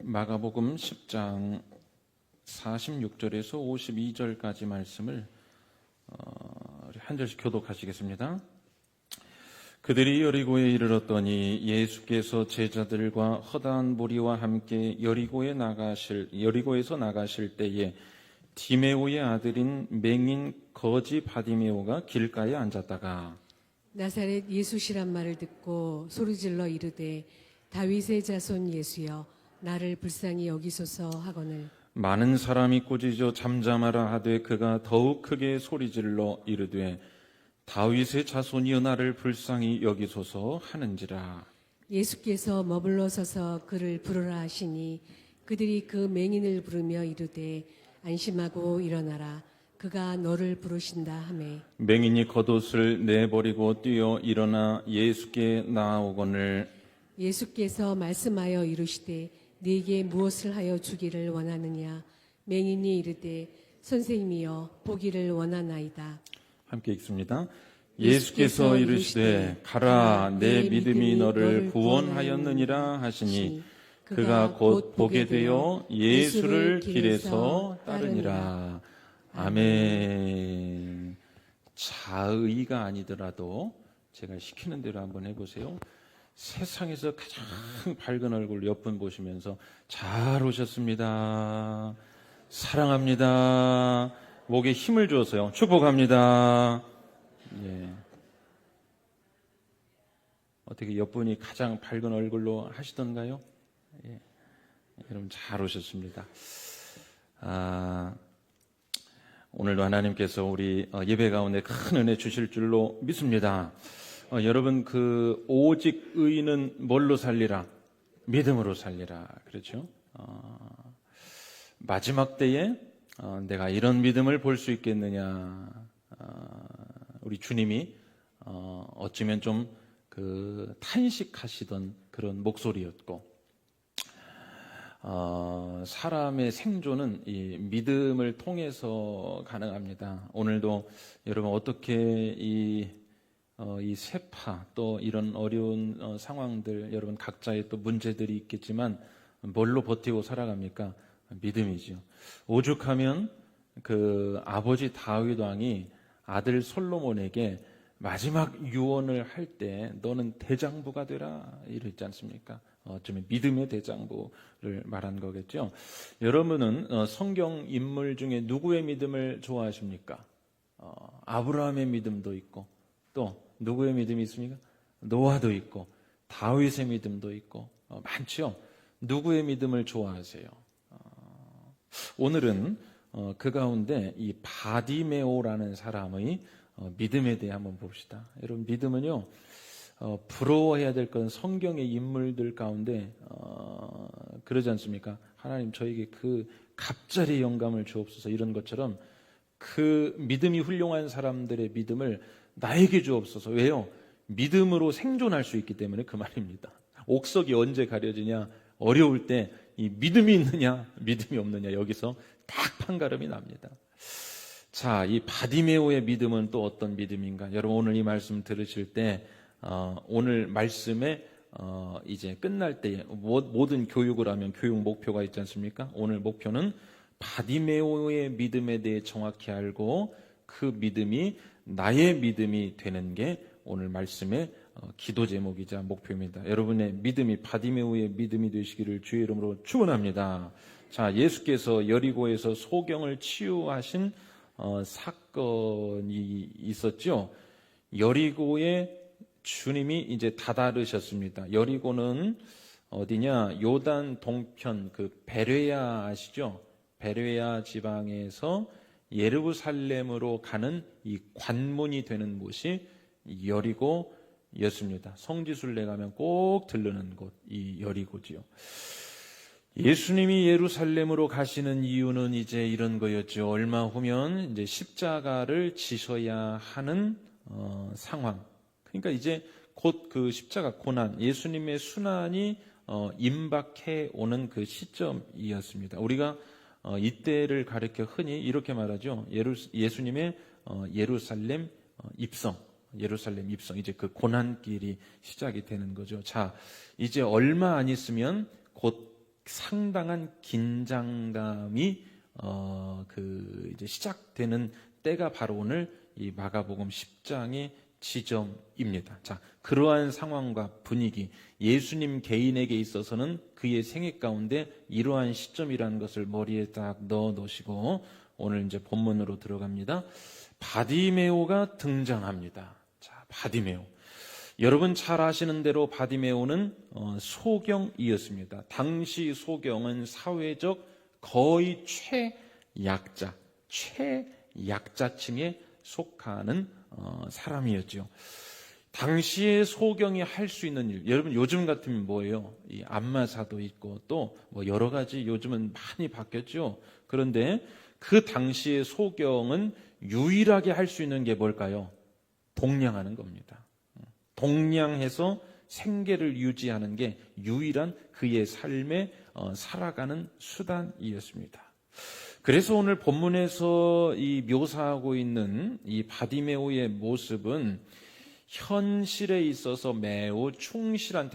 마가복음 10장 46절에서 52절까지 말씀을 한 절씩 교독하시겠습니다. 그들이 여리고에 이르렀더니 예수께서 제자들과 허다한 무리와 함께 여리고에서 나가실 때에 디메오의 아들인 맹인 거지 바디메오가 길가에 앉았다가 나사렛 예수시란 말을 듣고 소리질러 이르되 다윗의 자손 예수여 나를 불쌍히 여기소서 하거늘 많은 사람이 꾸짖어 잠잠하라 하되 그가 더욱 크게 소리질러 이르되 다윗의 자손이여 나를 불쌍히 여기소서 하는지라. 예수께서 머물러 서서 그를 부르라 하시니 그들이 그 맹인을 부르며 이르되 안심하고 일어나라 그가 너를 부르신다 하매 맹인이 겉옷을 내버리고 뛰어 일어나 예수께 나아오거늘 예수께서 말씀하여 이르시되 네게 무엇을 하여 주기를 원하느냐 맹인이 이르되 선생님이여 보기를 원하나이다. 함께 읽습니다. 예수께서 이르시되 가라 내 믿음이 너를 구원하였느니라 하시니 그가 곧 보게 되어 예수를 길에서 따르니라. 아멘. 자의가 아니더라도 제가 시키는 대로 한번 해보세요. 세상에서 가장 밝은 얼굴 옆분 보시면서 잘 오셨습니다. 사랑합니다. 목에 힘을 주어서요. 축복합니다. 예. 어떻게 옆분이 가장 밝은 얼굴로 하시던가요? 예. 여러분 잘 오셨습니다. 오늘도 하나님께서 우리 예배 가운데 큰 은혜 주실 줄로 믿습니다. 여러분 오직 의인은 뭘로 살리라? 믿음으로 살리라. 그렇죠? 마지막 때에 내가 이런 믿음을 볼 수 있겠느냐? 우리 주님이 어쩌면 좀 탄식하시던 그런 목소리였고, 사람의 생존은 이 믿음을 통해서 가능합니다. 오늘도 여러분 어떻게 이 세파 또 이런 어려운 상황들 여러분 각자의 또 문제들이 있겠지만 뭘로 버티고 살아갑니까? 믿음이죠. 오죽하면 아버지 다윗 왕이 아들 솔로몬에게 마지막 유언을 할 때 너는 대장부가 되라 이랬지 않습니까? 어쩌면 믿음의 대장부를 말한 거겠죠. 여러분은 성경 인물 중에 누구의 믿음을 좋아하십니까? 아브라함의 믿음도 있고 또 누구의 믿음이 있습니까? 노아도 있고 다윗의 믿음도 있고 많죠. 누구의 믿음을 좋아하세요? 오늘은 그 가운데 이 바디메오라는 사람의 믿음에 대해 한번 봅시다. 여러분 믿음은요 부러워해야 될 건 성경의 인물들 가운데 그러지 않습니까? 하나님 저에게 갑자기 영감을 주옵소서 이런 것처럼 믿음이 훌륭한 사람들의 믿음을 나에게 주옵소서. 왜요? 믿음으로 생존할 수 있기 때문에 그 말입니다. 옥석이 언제 가려지냐? 어려울 때 이 믿음이 있느냐 믿음이 없느냐 여기서 딱 판가름이 납니다. 자, 이 바디메오의 믿음은 또 어떤 믿음인가? 여러분 오늘 이 말씀 들으실 때 오늘 말씀에 이제 끝날 때 모든 교육을 하면 교육 목표가 있지 않습니까? 오늘 목표는 바디메오의 믿음에 대해 정확히 알고 그 믿음이 나의 믿음이 되는 게 오늘 말씀의 기도 제목이자 목표입니다. 여러분의 믿음이 바디메오의 믿음이 되시기를 주의 이름으로 축원합니다. 자, 예수께서 여리고에서 소경을 치유하신 사건이 있었죠. 여리고에 주님이 이제 다다르셨습니다. 여리고는 어디냐? 요단 동편 베레아 아시죠? 베레아 지방에서 예루살렘으로 가는 이 관문이 되는 곳이 여리고였습니다. 성지순례 가면 꼭 들르는 곳, 이 여리고지요. 예수님이 예루살렘으로 가시는 이유는 이제 이런 거였죠. 얼마 후면 이제 십자가를 지셔야 하는 상황. 그러니까 이제 곧 십자가 고난, 예수님의 순환이 임박해 오는 그 시점이었습니다. 우리가 이때를 가리켜 흔히 이렇게 말하죠. 예수님의 예루살렘 입성, 이제 그 고난길이 시작이 되는 거죠. 자, 이제 얼마 안 있으면 곧 상당한 긴장감이 이제 시작되는 때가 바로 오늘 이 마가복음 10장의 지점입니다. 자, 그러한 상황과 분위기, 예수님 개인에게 있어서는 그의 생애 가운데 이러한 시점이라는 것을 머리에 딱 넣어 놓으시고 오늘 이제 본문으로 들어갑니다. 바디메오가 등장합니다. 자, 바디메오. 여러분 잘 아시는 대로 바디메오는 소경이었습니다. 당시 소경은 사회적 거의 최약자층에 속하는 사람이었죠. 당시에 소경이 할 수 있는 일, 여러분 요즘 같으면 뭐예요? 이 안마사도 있고 또 뭐 여러 가지 요즘은 많이 바뀌었죠. 그런데 그 당시에 소경은 유일하게 할 수 있는 게 뭘까요? 동냥하는 겁니다. 동냥해서 생계를 유지하는 게 유일한 그의 삶에 살아가는 수단이었습니다. 그래서 오늘 본문에서 이 묘사하고 있는 이 바디메오의 모습은 현실에 있어서 매우 충실한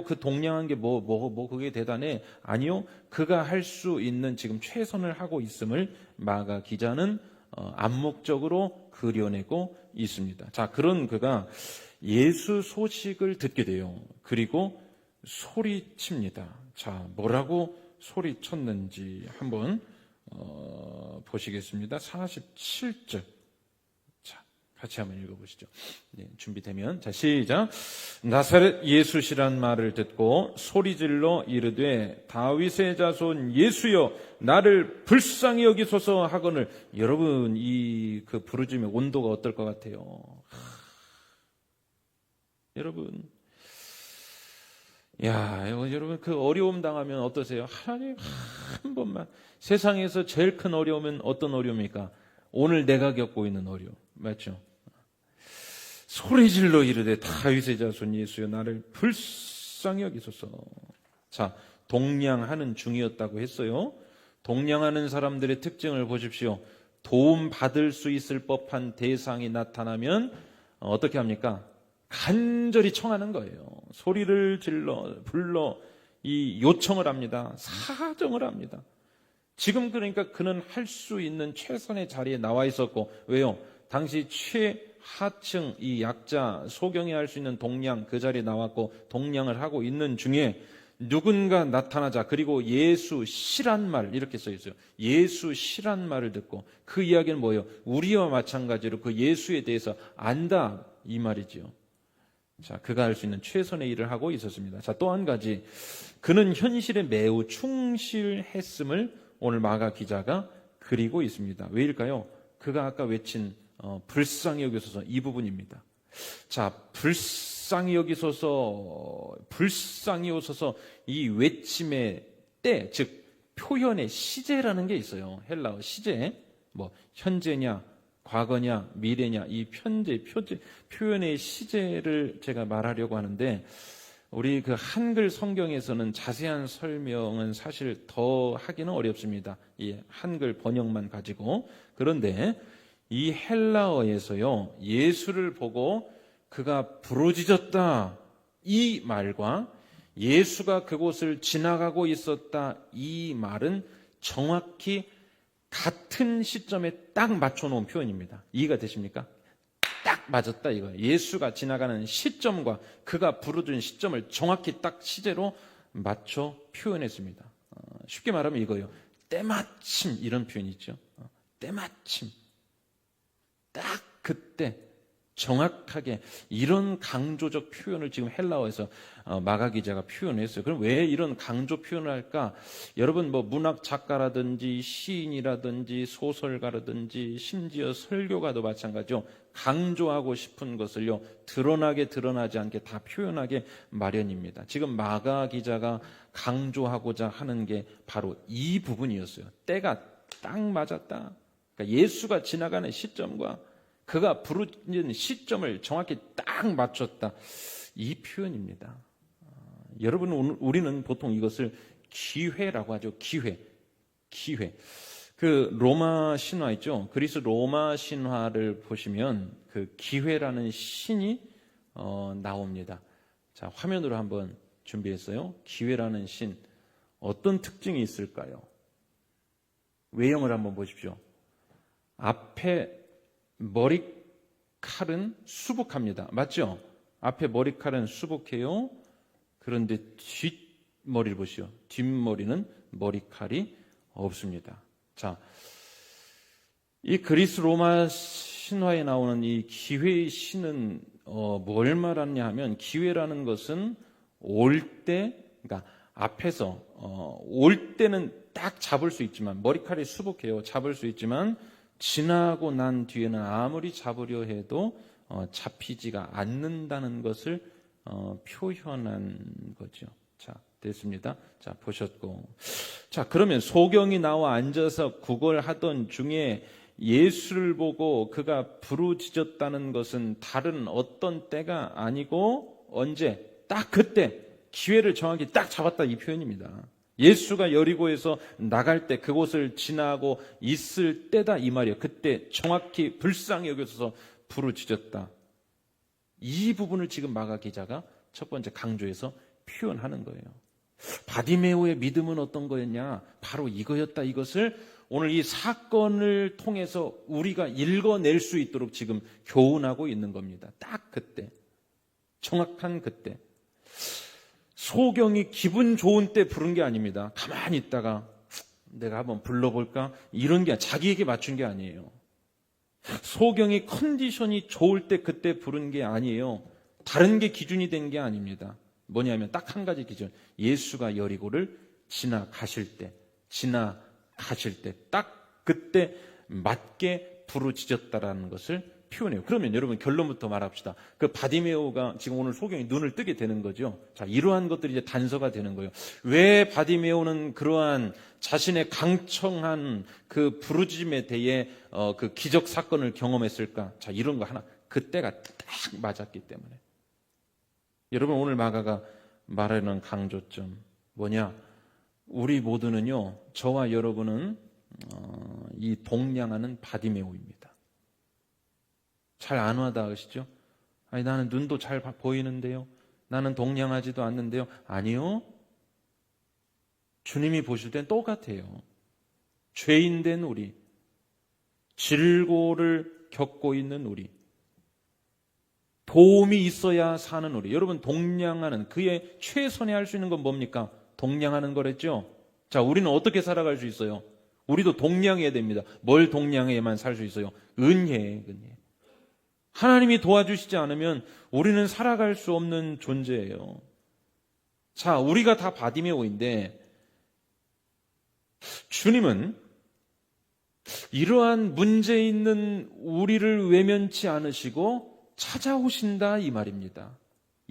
그 동냥한 게 그게 대단해? 아니요. 그가 할 수 있는 지금 최선을 하고 있음을 마가 기자는 암묵적으로 그려내고 있습니다. 자, 그런 그가 예수 소식을 듣게 돼요. 그리고 소리칩니다. 자, 뭐라고 소리쳤는지 한번 보시겠습니다. 47절. 자, 같이 한번 읽어보시죠. 네, 준비되면. 자, 시작. 나사렛 예수시란 말을 듣고 소리질러 이르되 다윗의 자손 예수여 나를 불쌍히 여기소서 하거늘. 여러분 이 그 부르짖음의 온도가 어떨 것 같아요? 여러분, 여러분 그 어려움 당하면 어떠세요? 하나님 한 번만. 세상에서 제일 큰 어려움은 어떤 어려움입니까? 오늘 내가 겪고 있는 어려움, 맞죠? 소리질러 이르되 다윗의 자손 예수여 나를 불쌍히 여기소서. 자, 동냥하는 중이었다고 했어요. 동냥하는 사람들의 특징을 보십시오. 도움 받을 수 있을 법한 대상이 나타나면 어떻게 합니까? 간절히 청하는 거예요. 소리를 불러 이 요청을 합니다. 사정을 합니다. 지금 그러니까 그는 할 수 있는 최선의 자리에 나와 있었고, 왜요? 당시 최하층 이 약자 소경이 할 수 있는 동냥 그 자리에 나왔고 동냥을 하고 있는 중에 누군가 나타나자, 그리고 예수 시란 말 이렇게 써 있어요. 예수 시란 말을 듣고 그 이야기는 뭐예요? 우리와 마찬가지로 그 예수에 대해서 안다 이 말이지요. 자, 그가 할 수 있는 최선의 일을 하고 있었습니다. 자, 또 한 가지, 그는 현실에 매우 충실했음을 오늘 마가 기자가 그리고 있습니다. 왜일까요? 그가 아까 외친 불쌍히 여기소서 이 부분입니다. 자, 불쌍히 여기소서 이 외침의 때, 즉 표현의 시제라는 게 있어요. 헬라어 시제, 뭐 현재냐 과거냐 미래냐 이 표현의 시제를 제가 말하려고 하는데, 우리 그 한글 성경에서는 자세한 설명은 사실 더 하기는 어렵습니다. 이 한글 번역만 가지고. 그런데 이 헬라어에서요, 예수를 보고 그가 부르짖었다 이 말과 예수가 그곳을 지나가고 있었다 이 말은 정확히 같은 시점에 딱 맞춰놓은 표현입니다. 이해가 되십니까? 딱 맞았다 이거예요. 예수가 지나가는 시점과 그가 부르짖은 시점을 정확히 딱 시제로 맞춰 표현했습니다. 쉽게 말하면 이거예요. 때마침 이런 표현이 있죠. 때마침. 딱 그때 정확하게 이런 강조적 표현을 지금 헬라어에서 마가 기자가 표현했어요. 그럼 왜 이런 강조 표현을 할까? 여러분 뭐 문학 작가라든지 시인이라든지 소설가라든지 심지어 설교가도 마찬가지죠. 강조하고 싶은 것을요 드러나지 않게 다 표현하게 마련입니다. 지금 마가 기자가 강조하고자 하는 게 바로 이 부분이었어요. 때가 딱 맞았다. 그러니까 예수가 지나가는 시점과 그가 부르짖는 시점을 정확히 딱 맞췄다. 이 표현입니다. 여러분, 우리는 보통 이것을 기회라고 하죠. 기회. 그 로마 신화 있죠. 그리스 로마 신화를 보시면 그 기회라는 신이 나옵니다. 자, 화면으로 한번 준비했어요. 기회라는 신. 어떤 특징이 있을까요? 외형을 한번 보십시오. 앞에 머리칼은 수북합니다. 맞죠? 앞에 머리칼은 수북해요. 그런데 뒷머리를 보시오. 뒷머리는 머리칼이 없습니다. 자, 이 그리스 로마 신화에 나오는 이 기회의 신은 뭘 말하냐 하면, 기회라는 것은 올 때, 그러니까 앞에서 올 때는 딱 잡을 수 있지만, 머리칼이 수북해요. 잡을 수 있지만 지나고 난 뒤에는 아무리 잡으려 해도 잡히지가 않는다는 것을 표현한 거죠. 자, 됐습니다. 자, 보셨고. 자, 그러면 소경이 나와 앉아서 구걸하던 중에 예수를 보고 그가 부르짖었다는 것은 다른 어떤 때가 아니고 언제? 딱 그때 기회를 정확히 딱 잡았다, 이 표현입니다. 예수가 여리고에서 나갈 때 그곳을 지나고 있을 때다, 이 말이에요. 그때 정확히 불쌍히 여겨서 부르짖었다. 이 부분을 지금 마가 기자가 첫 번째 강조해서 표현하는 거예요. 바디메오의 믿음은 어떤 거였냐? 바로 이거였다. 이것을 오늘 이 사건을 통해서 우리가 읽어낼 수 있도록 지금 교훈하고 있는 겁니다. 딱 그때, 정확한 그때. 소경이 기분 좋은 때 부른 게 아닙니다. 가만히 있다가 내가 한번 불러볼까? 이런 게 자기에게 맞춘 게 아니에요. 소경이 컨디션이 좋을 때 그때 부른 게 아니에요. 다른 게 기준이 된 게 아닙니다. 뭐냐면 딱 한 가지 기준. 예수가 여리고를 지나가실 때 딱 그때 맞게 부르짖었다라는 것을 표현해요. 그러면 여러분 결론부터 말합시다. 그 바디메오가 지금 오늘 소경이 눈을 뜨게 되는 거죠. 자, 이러한 것들이 이제 단서가 되는 거예요. 왜 바디메오는 그러한 자신의 강청한 그 부르짖음에 대해 그 기적 사건을 경험했을까? 자, 이런 거 하나. 그때가 딱 맞았기 때문에. 여러분, 오늘 마가가 말하는 강조점 뭐냐? 우리 모두는요, 저와 여러분은 이 동냥하는 바디메오입니다. 잘 안 와닿으시죠? 아니, 나는 눈도 잘 보이는데요. 나는 동냥하지도 않는데요. 아니요. 주님이 보실 땐 똑같아요. 죄인 된 우리, 질고를 겪고 있는 우리, 도움이 있어야 사는 우리. 여러분, 동냥하는, 그의 최선에 할 수 있는 건 뭡니까? 동냥하는 거랬죠? 자, 우리는 어떻게 살아갈 수 있어요? 우리도 동냥해야 됩니다. 뭘 동냥해야만 살 수 있어요? 은혜. 하나님이 도와주시지 않으면 우리는 살아갈 수 없는 존재예요. 자, 우리가 다 바디메오인데 주님은 이러한 문제 있는 우리를 외면치 않으시고 찾아오신다, 이 말입니다.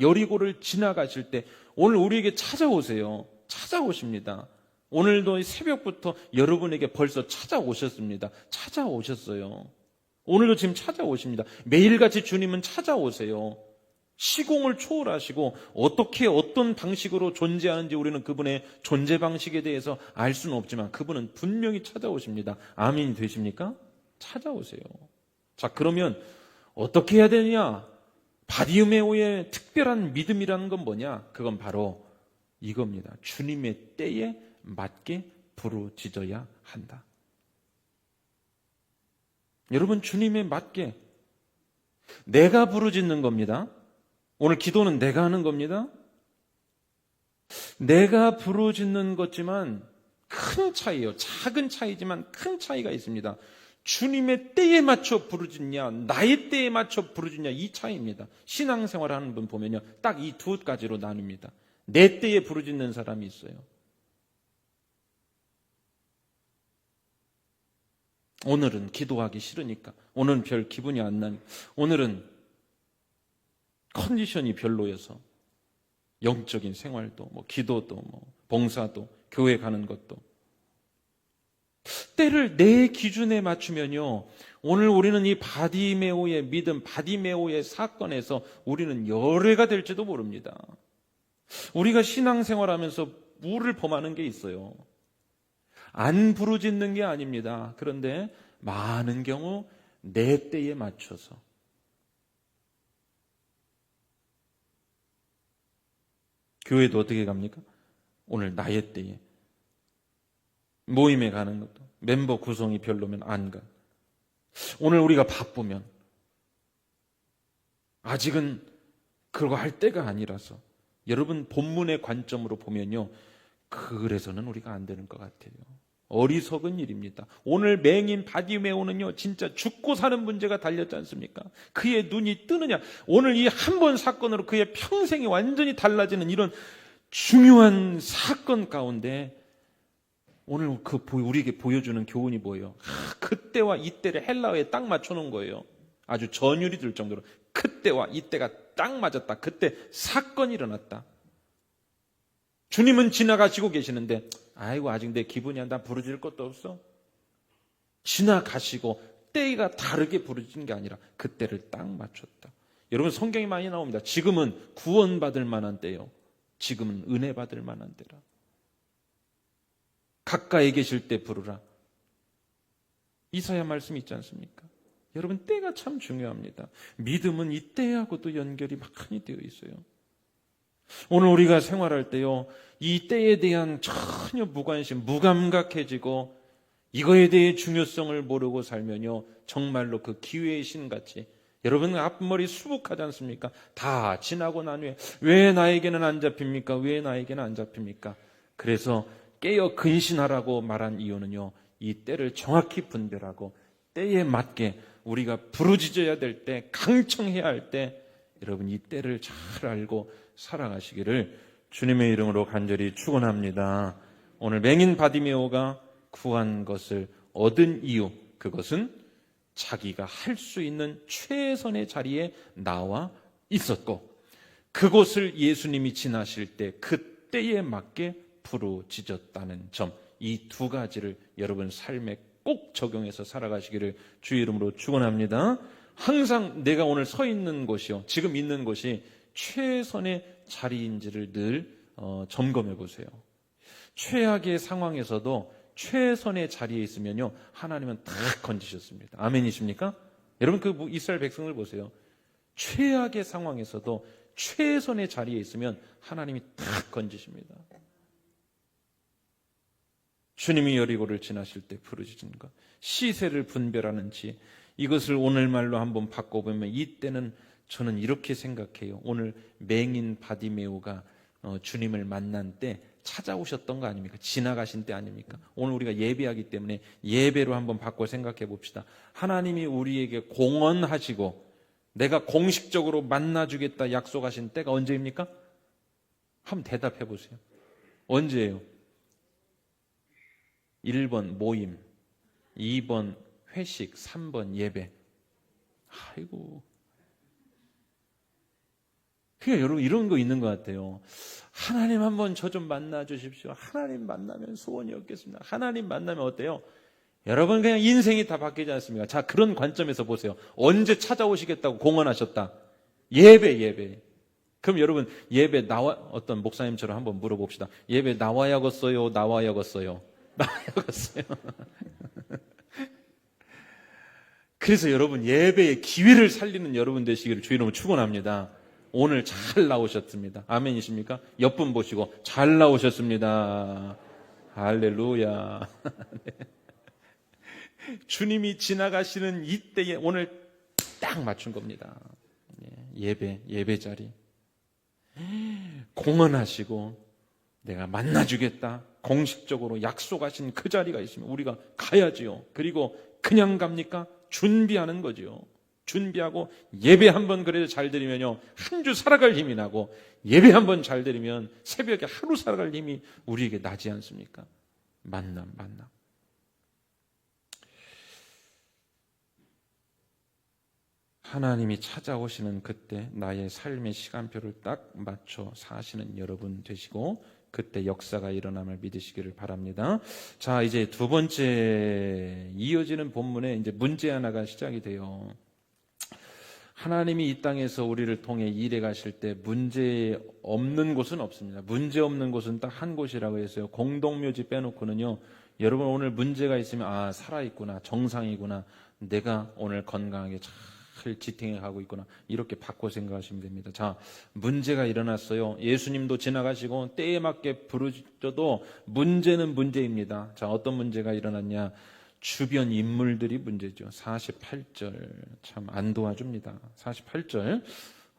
여리고를 지나가실 때 오늘 우리에게 찾아오세요. 찾아오십니다. 오늘도 새벽부터 여러분에게 벌써 찾아오셨습니다. 찾아오셨어요. 오늘도 지금 찾아오십니다. 매일같이 주님은 찾아오세요. 시공을 초월하시고 어떻게 어떤 방식으로 존재하는지 우리는 그분의 존재 방식에 대해서 알 수는 없지만 그분은 분명히 찾아오십니다. 아멘이 되십니까? 찾아오세요. 자, 그러면 어떻게 해야 되느냐? 바디메오의 특별한 믿음이라는 건 뭐냐? 그건 바로 이겁니다. 주님의 때에 맞게 부르짖어야 한다. 여러분, 주님에 맞게 내가 부르짖는 겁니다. 오늘 기도는 내가 하는 겁니다. 내가 부르짖는 거지만 큰 차이예요. 작은 차이지만 큰 차이가 있습니다. 주님의 때에 맞춰 부르짖냐, 나의 때에 맞춰 부르짖냐, 이 차이입니다. 신앙생활 하는 분 보면요, 딱 이 두 가지로 나뉩니다. 내 때에 부르짖는 사람이 있어요. 오늘은 기도하기 싫으니까, 오늘은 별 기분이 안 나니까, 오늘은 컨디션이 별로여서 영적인 생활도 기도도 봉사도 교회 가는 것도 때를 내 기준에 맞추면요, 오늘 우리는 이 바디메오의 믿음, 바디메오의 사건에서 우리는 열애가 될지도 모릅니다. 우리가 신앙생활하면서 뭐를 범하는 게 있어요. 안 부르짖는 게 아닙니다. 그런데 많은 경우 내 때에 맞춰서, 교회도 어떻게 갑니까? 오늘 나의 때에, 모임에 가는 것도 멤버 구성이 별로면 안 가. 오늘 우리가 바쁘면 아직은 그러고 할 때가 아니라서 여러분 본문의 관점으로 보면요, 그래서는 우리가 안 되는 것 같아요. 어리석은 일입니다. 오늘 맹인 바디메오는요, 진짜 죽고 사는 문제가 달렸지 않습니까? 그의 눈이 뜨느냐, 오늘 이 한 번 사건으로 그의 평생이 완전히 달라지는 이런 중요한 사건 가운데 오늘 우리에게 보여주는 교훈이 뭐예요? 그때와 이때를 헬라어에 딱 맞춰놓은 거예요. 아주 전율이 들 정도로 그때와 이때가 딱 맞았다. 그때 사건이 일어났다. 주님은 지나가시고 계시는데 아이고 아직 내 기분이 안 나, 부르질 것도 없어. 지나가시고 때가 다르게 부르진 게 아니라 그때를 딱 맞췄다. 여러분 성경이 많이 나옵니다. 지금은 구원받을 만한 때요, 지금은 은혜 받을 만한 때라. 가까이 계실 때 부르라. 이사야 말씀이 있지 않습니까? 여러분 때가 참 중요합니다. 믿음은 이 때하고도 연결이 많이 되어 있어요. 오늘 우리가 생활할 때요, 이 때에 대한 전혀 무관심, 무감각해지고 이거에 대해 중요성을 모르고 살면요, 정말로 그 기회의 신같이 여러분 앞머리 수북하지 않습니까? 다 지나고 난 후에 왜 나에게는 안 잡힙니까? 왜 나에게는 안 잡힙니까? 그래서 깨어 근신하라고 말한 이유는요, 이 때를 정확히 분별하고 때에 맞게 우리가 부르짖어야 될 때, 강청해야 할 때, 여러분 이 때를 잘 알고 살아가시기를 주님의 이름으로 간절히 축원합니다. 오늘 맹인 바디메오가 구한 것을 얻은 이유, 그것은 자기가 할 수 있는 최선의 자리에 나와 있었고, 그곳을 예수님이 지나실 때 그때에 맞게 부르짖었다는 점, 이 두 가지를 여러분 삶에 꼭 적용해서 살아가시기를 주의 이름으로 축원합니다. 항상 내가 오늘 서 있는 곳이요, 지금 있는 곳이 최선의 자리인지를 늘 점검해 보세요. 최악의 상황에서도 최선의 자리에 있으면요, 하나님은 다 건지셨습니다. 아멘이십니까? 여러분 그 이스라엘 백성을 보세요. 최악의 상황에서도 최선의 자리에 있으면 하나님이 다 건지십니다. 주님이 여리고를 지나실 때 부르짖은 것, 시세를 분별하는지, 이것을 오늘말로 한번 바꿔보면 이때는 저는 이렇게 생각해요. 오늘 맹인 바디메오가 주님을 만난 때 찾아오셨던 거 아닙니까? 지나가신 때 아닙니까? 오늘 우리가 예배하기 때문에 예배로 한번 바꿔 생각해 봅시다. 하나님이 우리에게 공언하시고 내가 공식적으로 만나주겠다 약속하신 때가 언제입니까? 한번 대답해 보세요. 언제예요? 1번 모임, 2번 회식, 3번 예배. 아이고. 그러니까 여러분 이런 거 있는 것 같아요. 하나님 한번 저 좀 만나 주십시오. 하나님 만나면 소원이 없겠습니다. 하나님 만나면 어때요? 여러분 그냥 인생이 다 바뀌지 않습니까? 자, 그런 관점에서 보세요. 언제 찾아오시겠다고 공언하셨다? 예배. 그럼 여러분 예배 어떤 목사님처럼 한번 물어봅시다. 예배 나와야겠어요? 나와야겠어요? 나와야겠어요. 그래서 여러분 예배의 기회를 살리는 여러분 되시기를 주의 이름으로 축원합니다. 오늘 잘 나오셨습니다. 아멘이십니까? 옆분 보시고 잘 나오셨습니다. 할렐루야. 네. 주님이 지나가시는 이때에 오늘 딱 맞춘 겁니다. 예배 자리 공언하시고 내가 만나주겠다 공식적으로 약속하신 그 자리가 있으면 우리가 가야지요. 그리고 그냥 갑니까? 준비하는 거지요. 준비하고 예배 한번 그래도 잘 드리면요, 한 주 살아갈 힘이 나고, 예배 한번 잘 드리면 새벽에 하루 살아갈 힘이 우리에게 나지 않습니까? 만남. 하나님이 찾아오시는 그때 나의 삶의 시간표를 딱 맞춰 사시는 여러분 되시고, 그때 역사가 일어남을 믿으시기를 바랍니다. 자, 이제 두 번째 이어지는 본문에 이제 문제 하나가 시작이 돼요. 하나님이 이 땅에서 우리를 통해 일해 가실 때 문제 없는 곳은 없습니다. 문제 없는 곳은 딱 한 곳이라고 해서요. 공동묘지 빼놓고는요. 여러분 오늘 문제가 있으면 살아있구나, 정상이구나, 내가 오늘 건강하게 잘 할 지탱해 가고 있구나. 이렇게 바꿔 생각하시면 됩니다. 자, 문제가 일어났어요. 예수님도 지나가시고 때에 맞게 부르짖어도 문제는 문제입니다. 자, 어떤 문제가 일어났냐? 주변 인물들이 문제죠. 48절 참 안 도와줍니다. 48절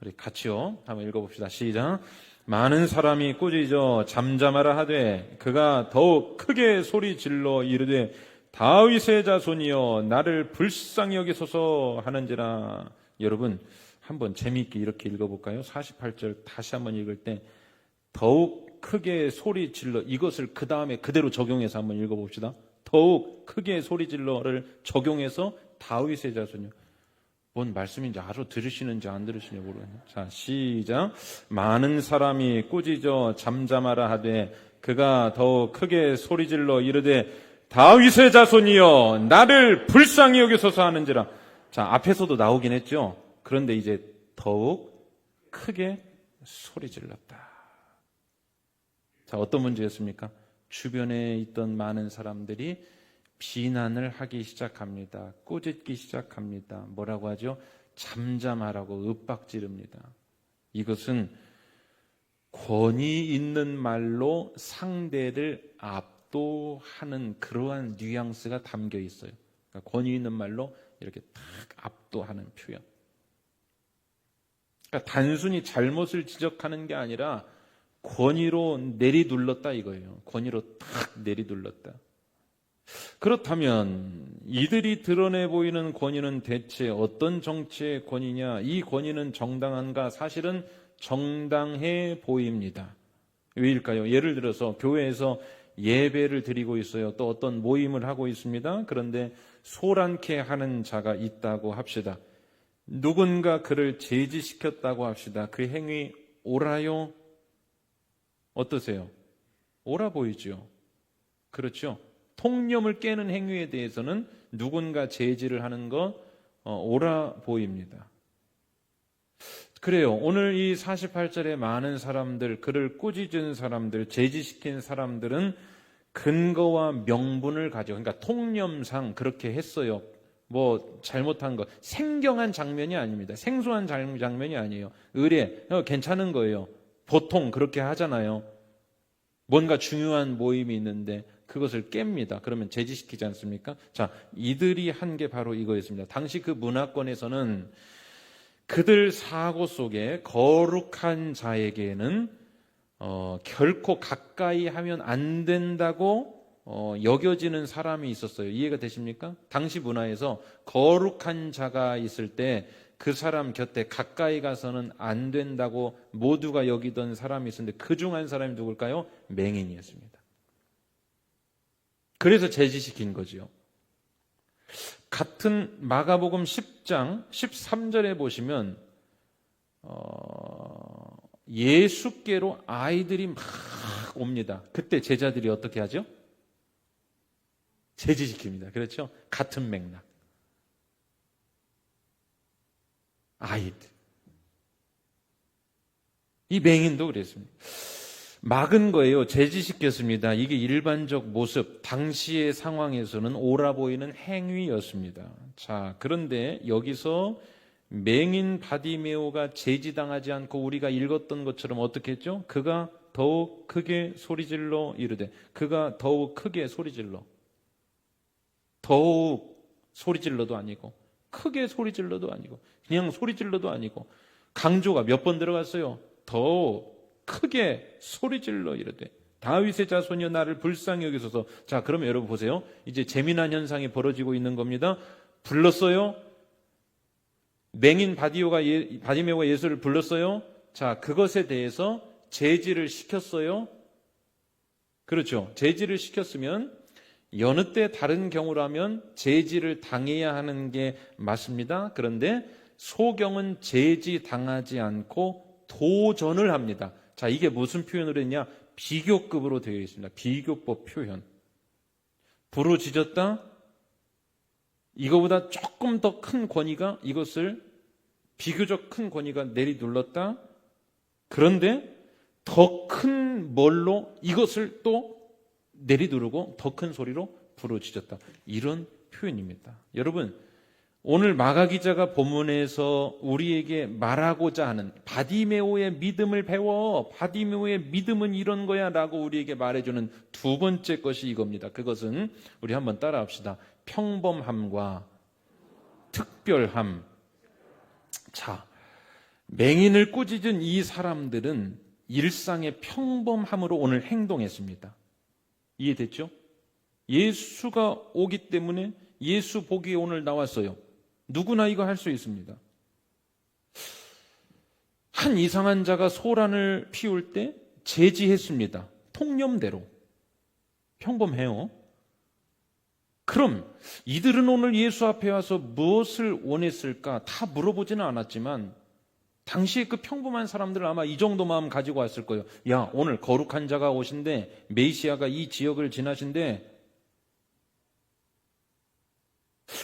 우리 같이요 한번 읽어봅시다. 시작. 많은 사람이 꾸짖어 잠잠하라 하되 그가 더욱 크게 소리질러 이르되 다윗의 자손이여 나를 불쌍히 여기소서 하는지라. 여러분 한번 재미있게 이렇게 읽어볼까요? 48절 다시 한번 읽을 때 더욱 크게 소리질러, 이것을 그 다음에 그대로 적용해서 한번 읽어봅시다. 더욱 크게 소리질러를 적용해서 다윗의 자손이요. 뭔 말씀인지 알아들으시는지 안 들으시는지 모르겠네요. 자, 시작. 많은 사람이 꾸짖어 잠잠하라 하되 그가 더욱 크게 소리질러 이르되 다윗의 자손이여 나를 불쌍히 여기소서 하는지라. 자, 앞에서도 나오긴 했죠. 그런데 이제 더욱 크게 소리질렀다. 자, 어떤 문제였습니까? 주변에 있던 많은 사람들이 비난을 하기 시작합니다. 꾸짖기 시작합니다. 뭐라고 하죠? 잠잠하라고 윽박지릅니다. 이것은 권위 있는 말로 상대를 압도하는 그러한 뉘앙스가 담겨 있어요. 그러니까 권위 있는 말로 이렇게 탁 압도하는 표현. 그러니까 단순히 잘못을 지적하는 게 아니라 권위로 내리둘렀다 이거예요. 권위로 탁 내리둘렀다. 그렇다면 이들이 드러내 보이는 권위는 대체 어떤 정치의 권위냐? 이 권위는 정당한가? 사실은 정당해 보입니다. 왜일까요? 예를 들어서 교회에서 예배를 드리고 있어요. 또 어떤 모임을 하고 있습니다. 그런데 소란케 하는 자가 있다고 합시다. 누군가 그를 제지시켰다고 합시다. 그 행위 옳아요? 어떠세요? 옳아 보이죠? 그렇죠? 통념을 깨는 행위에 대해서는 누군가 제지를 하는 거 옳아 보입니다. 그래요. 오늘 이 48절에 많은 사람들, 그를 꾸짖은 사람들, 제지시킨 사람들은 근거와 명분을 가지고, 그러니까 통념상 그렇게 했어요. 뭐 잘못한 거, 생경한 장면이 아닙니다. 생소한 장면이 아니에요. 의례, 괜찮은 거예요. 보통 그렇게 하잖아요. 뭔가 중요한 모임이 있는데 그것을 깹니다. 그러면 제지시키지 않습니까? 자, 이들이 한 게 바로 이거였습니다. 당시 그 문화권에서는 그들 사고 속에 거룩한 자에게는 결코 가까이 하면 안 된다고 여겨지는 사람이 있었어요. 이해가 되십니까? 당시 문화에서 거룩한 자가 있을 때 그 사람 곁에 가까이 가서는 안 된다고 모두가 여기던 사람이 있었는데 그중 한 사람이 누굴까요? 맹인이었습니다. 그래서 제지시킨 거지요. 같은 마가복음 10장 13절에 보시면 예수께로 아이들이 막 옵니다. 그때 제자들이 어떻게 하죠? 제지시킵니다. 그렇죠? 같은 맥락. 아이들. 이 맹인도 그랬습니다. 막은 거예요. 제지시켰습니다. 이게 일반적 모습, 당시의 상황에서는 옳아 보이는 행위였습니다. 자, 그런데 여기서 맹인 바디메오가 제지당하지 않고 우리가 읽었던 것처럼 어떻게 했죠? 그가 더욱 크게 소리질러 이르되, 그가 더욱 크게 소리질러. 더욱 소리질러도 아니고 크게 소리질러도 아니고 그냥 소리질러도 아니고 강조가 몇 번 들어갔어요. 더욱 크게 소리질러 이르되 다윗의 자손이여 나를 불쌍히 여기소서. 자, 그러면 여러분 보세요. 이제 재미난 현상이 벌어지고 있는 겁니다. 불렀어요. 맹인 바디메오가 예수를 불렀어요. 자, 그것에 대해서 제지를 시켰어요. 그렇죠. 제지를 시켰으면 여느 때 다른 경우라면 제지를 당해야 하는 게 맞습니다. 그런데 소경은 제지 당하지 않고 도전을 합니다. 자, 이게 무슨 표현을 했냐? 비교급으로 되어 있습니다. 비교법 표현. 부르짖었다. 이거보다 조금 더 큰 권위가 이것을 비교적 큰 권위가 내리둘렀다. 그런데 더 큰 뭘로 이것을 또 내리두르고 더 큰 소리로 부르짖었다. 이런 표현입니다. 여러분, 오늘 마가 기자가 본문에서 우리에게 말하고자 하는 바디메오의 믿음을 배워. 바디메오의 믿음은 이런 거야 라고 우리에게 말해주는 두 번째 것이 이겁니다. 그것은 우리 한번 따라합시다. 평범함과 특별함. 자, 맹인을 꾸짖은 이 사람들은 일상의 평범함으로 오늘 행동했습니다. 이해됐죠? 예수가 오기 때문에 예수 보기에 오늘 나왔어요. 누구나 이거 할 수 있습니다. 한 이상한 자가 소란을 피울 때 제지했습니다. 통념대로. 평범해요. 그럼 이들은 오늘 예수 앞에 와서 무엇을 원했을까? 다 물어보지는 않았지만 당시에 그 평범한 사람들은 아마 이 정도 마음 가지고 왔을 거예요. 야, 오늘 거룩한 자가 오신데, 메시아가 이 지역을 지나신데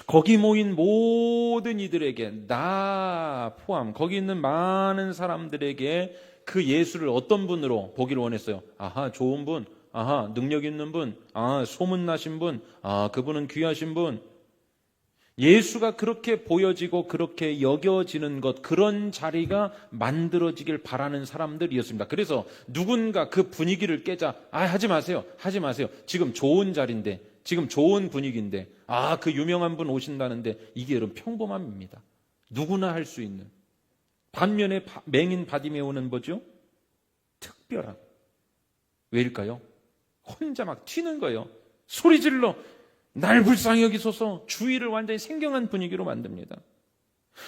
거기 모인 모든 이들에게, 나 포함 거기 있는 많은 사람들에게 그 예수를 어떤 분으로 보기를 원했어요. 아하, 좋은 분, 아하, 능력 있는 분, 아, 소문나신 분, 아, 그분은 귀하신 분. 예수가 그렇게 보여지고 그렇게 여겨지는 것, 그런 자리가 만들어지길 바라는 사람들이었습니다. 그래서 누군가 그 분위기를 깨자, 하지 마세요. 하지 마세요. 지금 좋은 자리인데, 지금 좋은 분위기인데, 그 유명한 분 오신다는데, 이게 여러분 평범함입니다. 누구나 할 수 있는. 반면에 맹인 바디메오는 뭐죠? 특별함. 왜일까요? 혼자 막 튀는 거예요. 소리 질러 날 불쌍히 여기소서. 주위를 완전히 생경한 분위기로 만듭니다.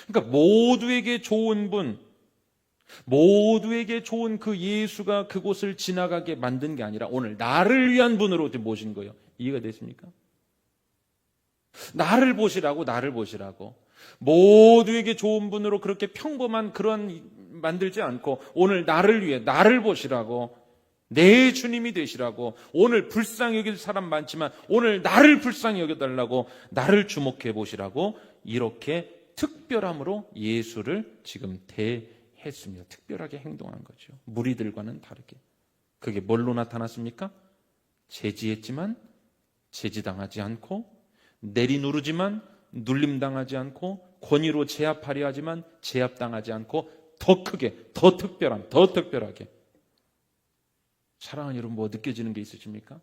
그러니까 모두에게 좋은 분, 모두에게 좋은 그 예수가 그곳을 지나가게 만든 게 아니라 오늘 나를 위한 분으로 모신 거예요. 이해가 되십니까? 나를 보시라고, 나를 보시라고. 모두에게 좋은 분으로 그렇게 평범한 그런 만들지 않고 오늘 나를 위해, 나를 보시라고, 내 주님이 되시라고. 오늘 불쌍히 여길 사람 많지만 오늘 나를 불쌍히 여겨달라고, 나를 주목해 보시라고, 이렇게 특별함으로 예수를 지금 대했습니다. 특별하게 행동한 거죠. 무리들과는 다르게. 그게 뭘로 나타났습니까? 제지했지만 제지당하지 않고, 내리누르지만 눌림당하지 않고, 권위로 제압하려 하지만 제압당하지 않고, 더 크게, 더 특별함, 더 특별하게. 사랑하는 여러분, 뭐 느껴지는 게 있으십니까?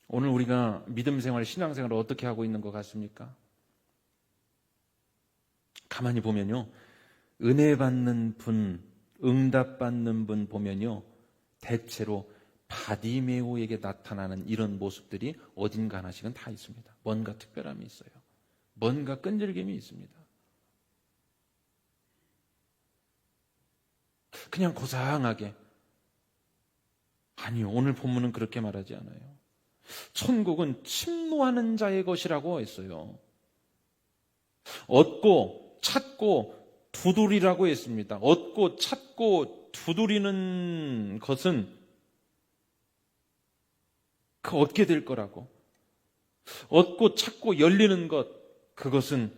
오늘 우리가 믿음 생활, 신앙 생활을 어떻게 하고 있는 것 같습니까? 가만히 보면요, 은혜 받는 분, 응답 받는 분 보면요, 대체로 바디메오에게 나타나는 이런 모습들이 어딘가 하나씩은 다 있습니다. 뭔가 특별함이 있어요. 뭔가 끈질김이 있습니다. 그냥 고상하게. 아니요, 오늘 본문은 그렇게 말하지 않아요. 천국은 침노하는 자의 것이라고 했어요. 얻고 찾고 두드리라고 했습니다. 얻고 찾고 두드리는 것은 그 얻게 될 거라고. 얻고 찾고 열리는 것, 그것은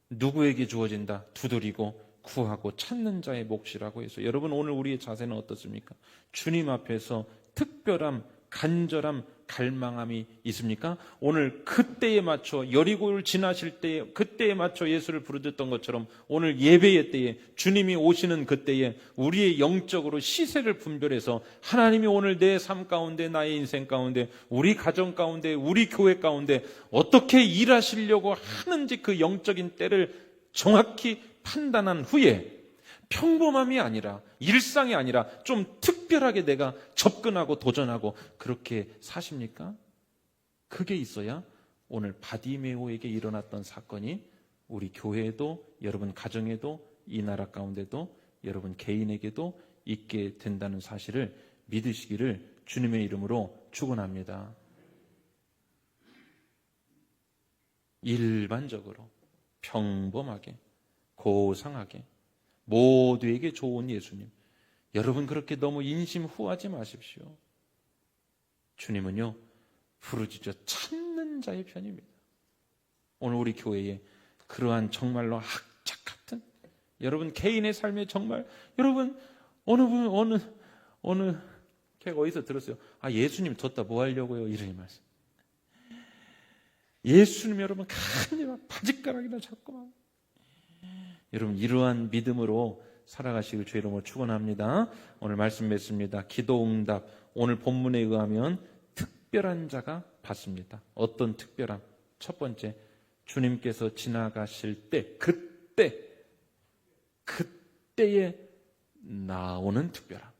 누구에게 주어진다? 두드리고 구하고 찾는 자의 몫이라고 해서, 여러분 오늘 우리의 자세는 어떻습니까? 주님 앞에서 특별함, 간절함, 갈망함이 있습니까? 오늘 그때에 맞춰, 여리고를 지나실 때에 그때에 맞춰 예수를 부르짖던 것처럼 오늘 예배의 때에, 주님이 오시는 그때에 우리의 영적으로 시세를 분별해서 하나님이 오늘 내 삶 가운데, 나의 인생 가운데, 우리 가정 가운데, 우리 교회 가운데 어떻게 일하시려고 하는지 그 영적인 때를 정확히 판단한 후에 평범함이 아니라, 일상이 아니라 좀 특별하게 내가 접근하고 도전하고 그렇게 사십니까? 그게 있어야 오늘 바디메오에게 일어났던 사건이 우리 교회에도, 여러분 가정에도, 이 나라 가운데도, 여러분 개인에게도 있게 된다는 사실을 믿으시기를 주님의 이름으로 축원합니다. 일반적으로 평범하게 고상하게 모두에게 좋은 예수님, 여러분 그렇게 너무 인심후하지 마십시오. 주님은요, 부르짖어 찾는 자의 편입니다. 오늘 우리 교회에 그러한 정말로 학작 같은, 여러분 개인의 삶에 정말, 여러분 어느 걔가 어디서 들었어요? 예수님 뒀다 뭐 하려고요? 이런 말씀. 예수님 여러분 간이 막 바짓가락이나 잡고 막 여러분 이러한 믿음으로 살아가시길 주의 이름으로 축원합니다. 오늘 말씀 맺습니다. 기도응답 오늘 본문에 의하면 특별한 자가 받습니다. 어떤 특별함? 첫 번째 주님께서 지나가실 때 그때에 나오는 특별함.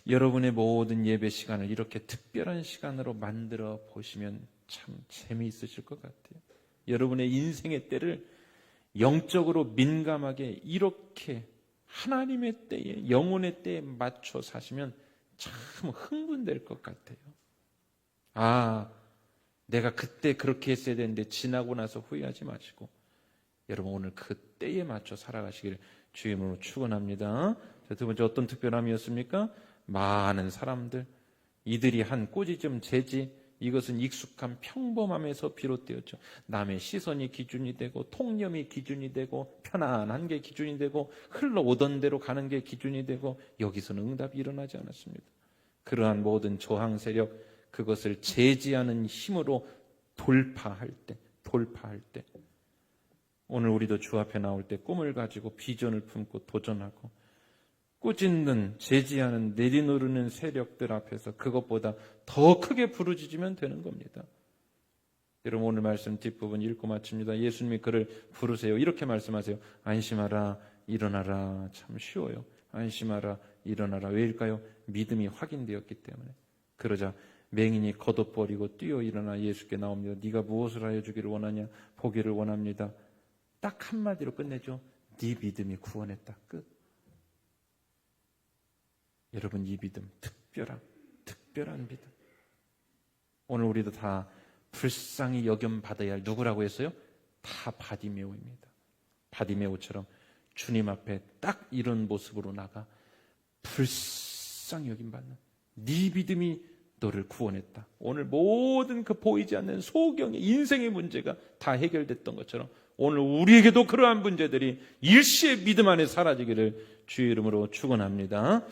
여러분의 모든 예배 시간을 이렇게 특별한 시간으로 만들어 보시면 참 재미있으실 것 같아요. 여러분의 인생의 때를 영적으로 민감하게 이렇게 하나님의 때에 영혼의 때에 맞춰 사시면 참 흥분될 것 같아요. 아, 내가 그때 그렇게 했어야 되는데 지나고 나서 후회하지 마시고 여러분 오늘 그 때에 맞춰 살아가시기를 주의 이름으로 축원합니다. 두 번째 어떤 특별함이었습니까? 많은 사람들 이들이 한 꾸짖음 제지 이것은 익숙한 평범함에서 비롯되었죠. 남의 시선이 기준이 되고 통념이 기준이 되고 편안한 게 기준이 되고 흘러오던 대로 가는 게 기준이 되고 여기서는 응답이 일어나지 않았습니다. 그러한 모든 저항 세력 그것을 제지하는 힘으로 돌파할 때 오늘 우리도 주 앞에 나올 때 꿈을 가지고 비전을 품고 도전하고 꾸짖는 제지하는 내리누르는 세력들 앞에서 그것보다 더 크게 부르짖으면 되는 겁니다. 여러분 오늘 말씀 뒷부분 읽고 마칩니다. 예수님이 그를 부르세요. 이렇게 말씀하세요. 안심하라 일어나라. 참 쉬워요. 안심하라 일어나라. 왜일까요? 믿음이 확인되었기 때문에. 그러자 맹인이 걷어버리고 뛰어 일어나 예수께 나옵니다. 네가 무엇을 하여 주기를 원하냐? 보기를 원합니다. 딱 한마디로 끝내죠. 네 믿음이 구원했다. 끝. 여러분 이 믿음 특별한 믿음. 오늘 우리도 다 불쌍히 여김 받아야 할 누구라고 했어요? 다 바디메오입니다. 바디메오처럼 주님 앞에 딱 이런 모습으로 나가 불쌍히 여김 받는 네 믿음이 너를 구원했다. 오늘 모든 그 보이지 않는 소경의 인생의 문제가 다 해결됐던 것처럼 오늘 우리에게도 그러한 문제들이 일시의 믿음 안에 사라지기를 주의 이름으로 축원합니다.